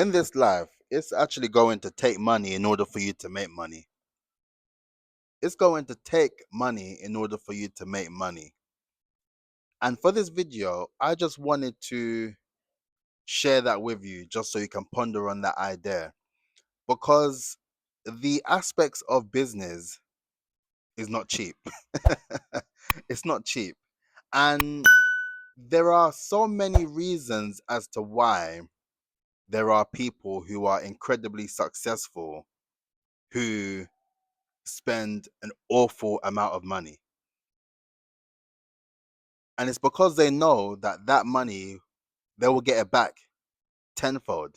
In this life, it's actually going to take money in order for you to make money. It's going to take money in order for you to make money. And for this video, I just wanted to share that with you just so you can ponder on that idea. Because the aspects of business is not cheap. It's not cheap. And there are so many reasons as to why there are people who are incredibly successful who spend an awful amount of money. And it's because they know that that money, they will get it back tenfold.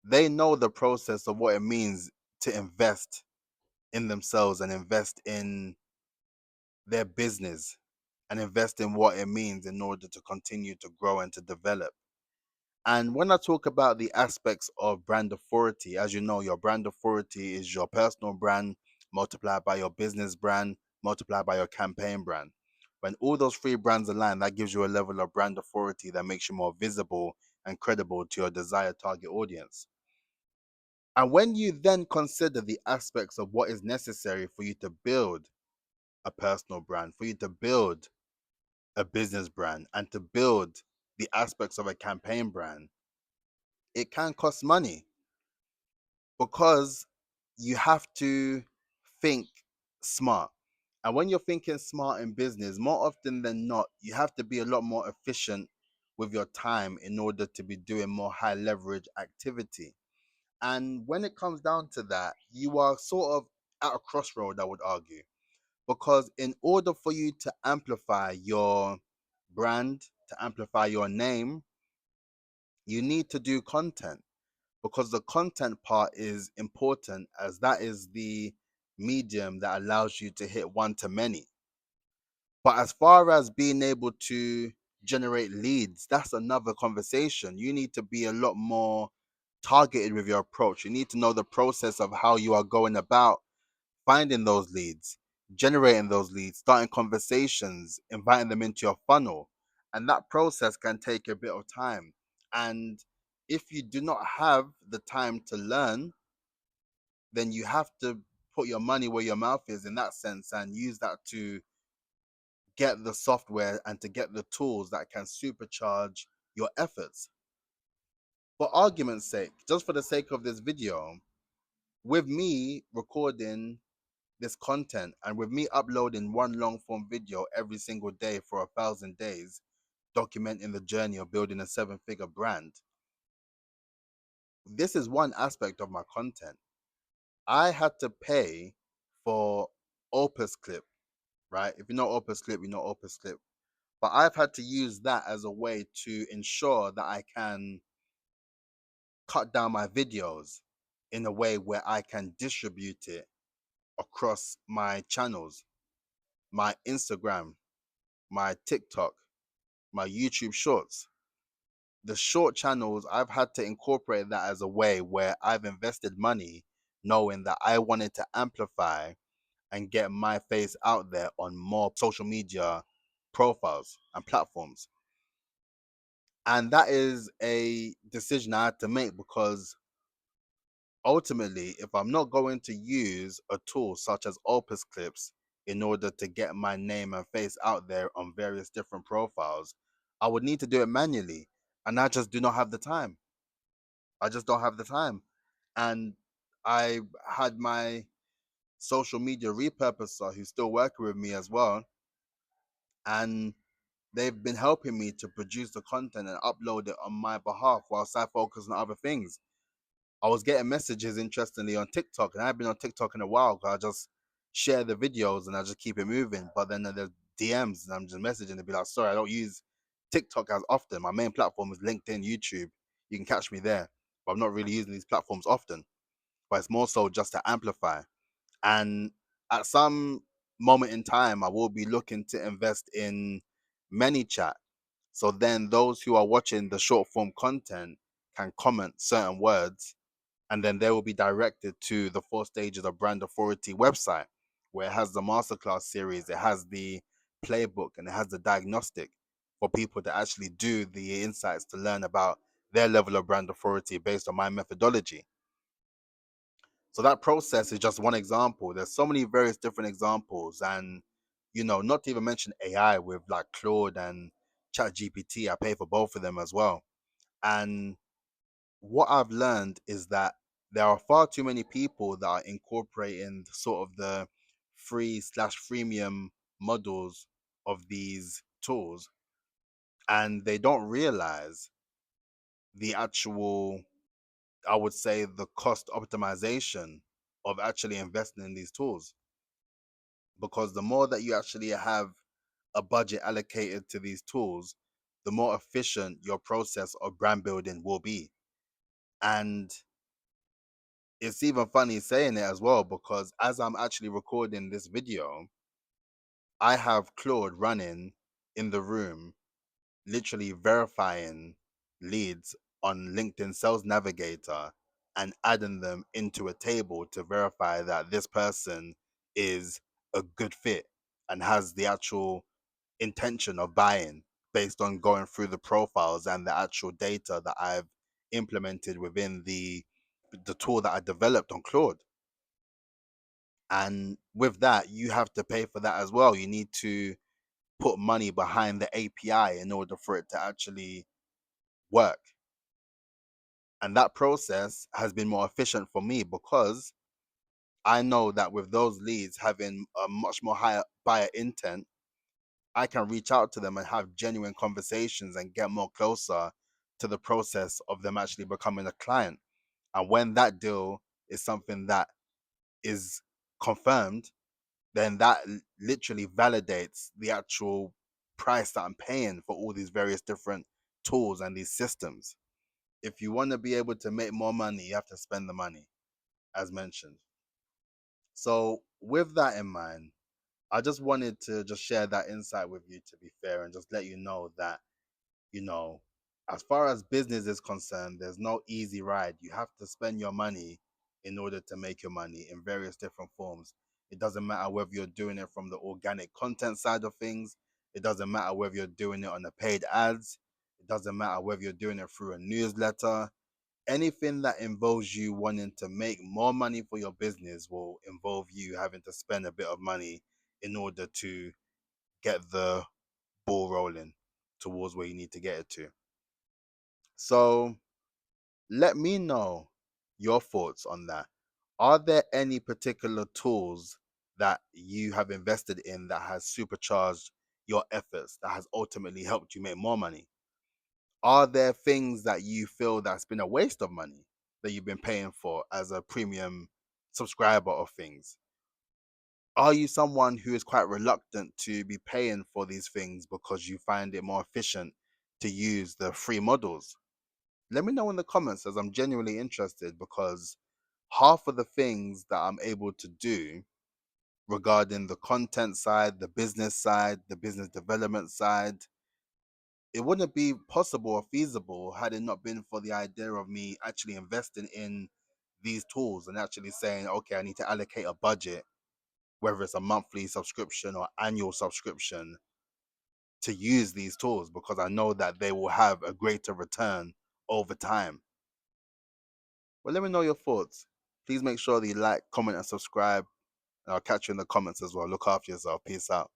They know the process of what it means to invest in themselves and invest in their business and invest in what it means in order to continue to grow and to develop. And when I talk about the aspects of brand authority, as you know, your brand authority is your personal brand multiplied by your business brand multiplied by your campaign brand. When all those three brands align, that gives you a level of brand authority that makes you more visible and credible to your desired target audience. And when you then consider the aspects of what is necessary for you to build a personal brand, for you to build a business brand, and to build the aspects of a campaign brand, it can cost money because you have to think smart. And when you're thinking smart in business, more often than not, you have to be a lot more efficient with your time in order to be doing more high leverage activity. And when it comes down to that, you are sort of at a crossroad, I would argue, because in order for you to amplify your brand, to amplify your name, you need to do content, because the content part is important, as that is the medium that allows you to hit one to many. But as far as being able to generate leads, that's another conversation. You need to be a lot more targeted with your approach. You need to know the process of how you are going about finding those leads, generating those leads, starting conversations, inviting them into your funnel. And that process can take a bit of time. And if you do not have the time to learn, then you have to put your money where your mouth is in that sense and use that to get the software and to get the tools that can supercharge your efforts. For argument's sake, just for the sake of this video, with me recording this content and with me uploading one long form video every single day for 1,000 days, documenting the journey of building a 7-figure brand, this is one aspect of my content. I had to pay for Opus Clip, right? If you know Opus Clip, you know Opus Clip. But I've had to use that as a way to ensure that I can cut down my videos in a way where I can distribute it across my channels, my Instagram, my TikTok, my YouTube shorts. The short channels, I've had to incorporate that as a way where I've invested money knowing that I wanted to amplify and get my face out there on more social media profiles and platforms. And that is a decision I had to make, because ultimately, if I'm not going to use a tool such as Opus Clips in order to get my name and face out there on various different profiles, I would need to do it manually. And I just do not have the time. I just don't have the time. And I had my social media repurposer who's still working with me as well. And they've been helping me to produce the content and upload it on my behalf whilst I focus on other things. I was getting messages, interestingly, on TikTok, and I've been on TikTok in a while because I just share the videos and I just keep it moving. But then there's DMs and I'm just messaging to be like, sorry, I don't use TikTok as often. My main platform is LinkedIn, YouTube. You can catch me there, but I'm not really using these platforms often. But it's more so just to amplify. And at some moment in time, I will be looking to invest in Manychat. So then those who are watching the short form content can comment certain words, and then they will be directed to the 4 stages of brand authority website, where it has the masterclass series, it has the playbook, and it has the diagnostic for people to actually do the insights to learn about their level of brand authority based on my methodology. So that process is just one example. There's so many various different examples, and not to even mention AI with like Claude and ChatGPT. I pay for both of them as well. And what I've learned is that there are far too many people that are incorporating sort of the free slash freemium models of these tools, and they don't realize the actual, I would say, the cost optimization of actually investing in these tools. Because the more that you actually have a budget allocated to these tools, the more efficient your process of brand building will be. And it's even funny saying it as well, because as I'm actually recording this video, I have Claude running in the room, literally verifying leads on LinkedIn Sales Navigator and adding them into a table to verify that this person is a good fit and has the actual intention of buying based on going through the profiles and the actual data that I've implemented within the tool that I developed on Claude. And with that, you have to pay for that as well. You need to put money behind the API in order for it to actually work. And that process has been more efficient for me because I know that with those leads having a much more higher buyer intent, I can reach out to them and have genuine conversations and get more closer to the process of them actually becoming a client. And when that deal is something that is confirmed, then that literally validates the actual price that I'm paying for all these various different tools and these systems. If you want to be able to make more money, you have to spend the money, as mentioned. So, with that in mind, I just wanted to just share that insight with you, to be fair, and just let you know that, you know, as far as business is concerned, there's no easy ride. You have to spend your money in order to make your money in various different forms. It doesn't matter whether you're doing it from the organic content side of things. It doesn't matter whether you're doing it on the paid ads. It doesn't matter whether you're doing it through a newsletter. Anything that involves you wanting to make more money for your business will involve you having to spend a bit of money in order to get the ball rolling towards where you need to get it to. So let me know your thoughts on that. Are there any particular tools that you have invested in that has supercharged your efforts, that has ultimately helped you make more money? Are there things that you feel that's been a waste of money that you've been paying for as a premium subscriber of things? Are you someone who is quite reluctant to be paying for these things because you find it more efficient to use the free models? Let me know in the comments, as I'm genuinely interested, because half of the things that I'm able to do regarding the content side, the business development side, it wouldn't be possible or feasible had it not been for the idea of me actually investing in these tools and actually saying, okay, I need to allocate a budget, whether it's a monthly subscription or annual subscription, to use these tools because I know that they will have a greater return over time. Well, let me know your thoughts. Please make sure that you like, comment, and subscribe. And I'll catch you in the comments as well. Look after yourself. Peace out.